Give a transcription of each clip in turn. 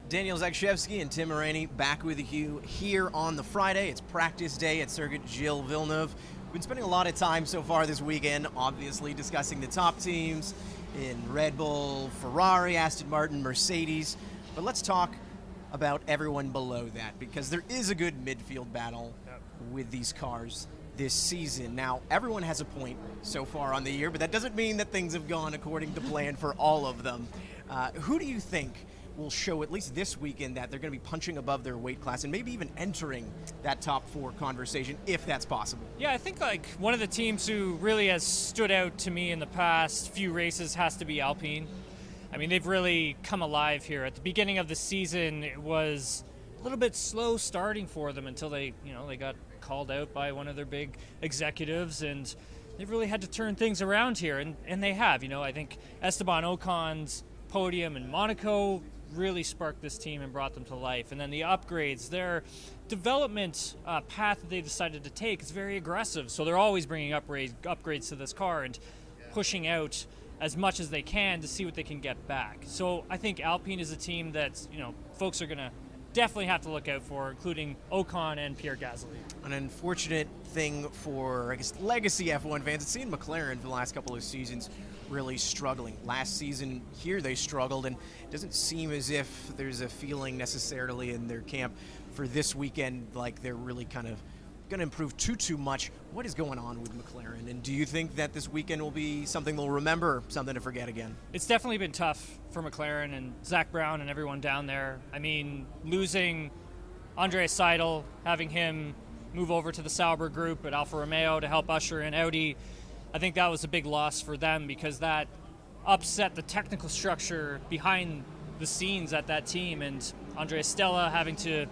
Daniel Zakrzewski and Tim Hauraney back with you here on the Friday. It's practice day at Circuit Gilles Villeneuve. We've been spending a lot of time so far this weekend, obviously discussing the top teams in Red Bull, Ferrari, Aston Martin, Mercedes. But let's talk about everyone below that, because there is a good midfield battle with these cars this season. Now, everyone has a point so far on the year, but that doesn't mean that things have gone according to plan for all of them. Who do you think will show, at least this weekend, that they're going to be punching above their weight class and maybe even entering that top four conversation, if that's possible? Yeah, I think like one of the teams who really has stood out to me in the past few races has to be Alpine. I mean, they've really come alive here. At the beginning of the season, it was a little bit slow starting for them until they got called out by one of their big executives, and they've really had to turn things around here, and they have. I think Esteban Ocon's podium in Monaco really sparked this team and brought them to life. And then the upgrades, their development path that they decided to take is very aggressive. So they're always bringing upgrades to this car and pushing out as much as they can to see what they can get back. So I think Alpine is a team that folks are going to definitely have to look out for, including Ocon and Pierre Gasly. An unfortunate thing for, I guess, legacy F1 fans. It's seen McLaren for the last couple of seasons really struggling. Last season here they struggled, and it doesn't seem as if there's a feeling necessarily in their camp for this weekend like they're really kind of going to improve too much. What is going on with McLaren, and do you think that this weekend will be something they'll remember, something to forget again? It's definitely been tough for McLaren and Zach Brown and everyone down there. I mean, losing Andreas Seidel, having him move over to the Sauber group at Alfa Romeo to help usher in Audi, I think that was a big loss for them, because that upset the technical structure behind the scenes at that team. And Andrea Stella having to,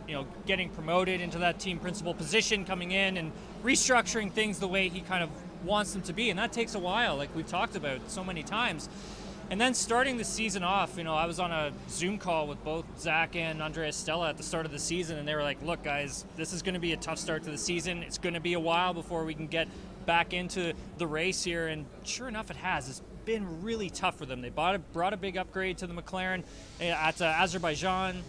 getting promoted into that team principal position, coming in and restructuring things the way he kind of wants them to be. And that takes a while, like we've talked about so many times. And then starting the season off, I was on a Zoom call with both Zach and Andrea Stella at the start of the season, and they were like, look, guys, this is going to be a tough start to the season. It's going to be a while before we can get back into the race here. And sure enough, it has. It's been really tough for them. They brought a big upgrade to the McLaren at Azerbaijan,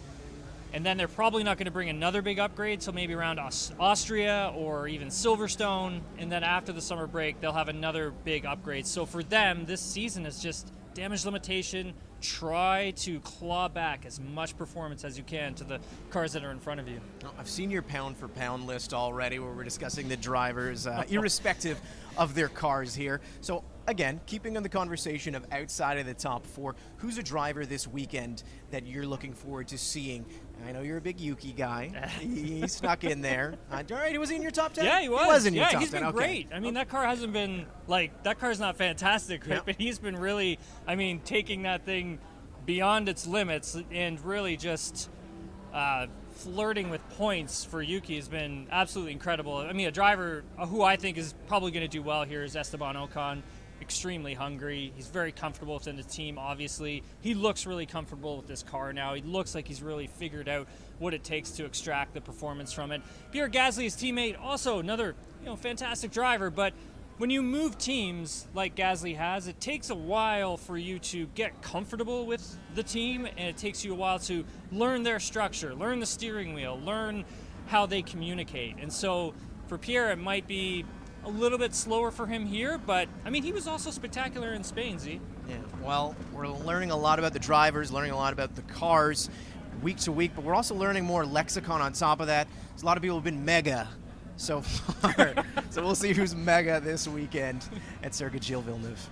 and then they're probably not going to bring another big upgrade till maybe around Austria or even Silverstone, and then after the summer break they'll have another big upgrade. So for them, this season is just damage limitation. Try to claw back as much performance as you can to the cars that are in front of you. I've seen your pound-for-pound list already, where we're discussing the drivers, irrespective of their cars here. So again, keeping on the conversation of outside of the top four, who's a driver this weekend that you're looking forward to seeing? I know you're a big Yuki guy. He snuck in there. All right, was he in your top 10? Yeah, he was. He was in your top 10. Yeah, he's been great. I mean, that car hasn't been, that car's not fantastic, right? Yep. But he's been really, taking that thing beyond its limits, and really just flirting with points for Yuki has been absolutely incredible. I mean, a driver who I think is probably going to do well here is Esteban Ocon. Extremely hungry. He's very comfortable within the team, obviously. He looks really comfortable with this car now. He looks like he's really figured out what it takes to extract the performance from it. Pierre Gasly, his teammate, also another fantastic driver, but when you move teams like Gasly has, it takes a while for you to get comfortable with the team, and it takes you a while to learn their structure, learn the steering wheel, learn how they communicate. And so for Pierre, it might be a little bit slower for him here, but he was also spectacular in Spain, Z. Yeah, well, we're learning a lot about the drivers, learning a lot about the cars week to week, but we're also learning more lexicon on top of that. There's a lot of people who have been mega so far, so we'll see who's mega this weekend at Circuit Gilles Villeneuve.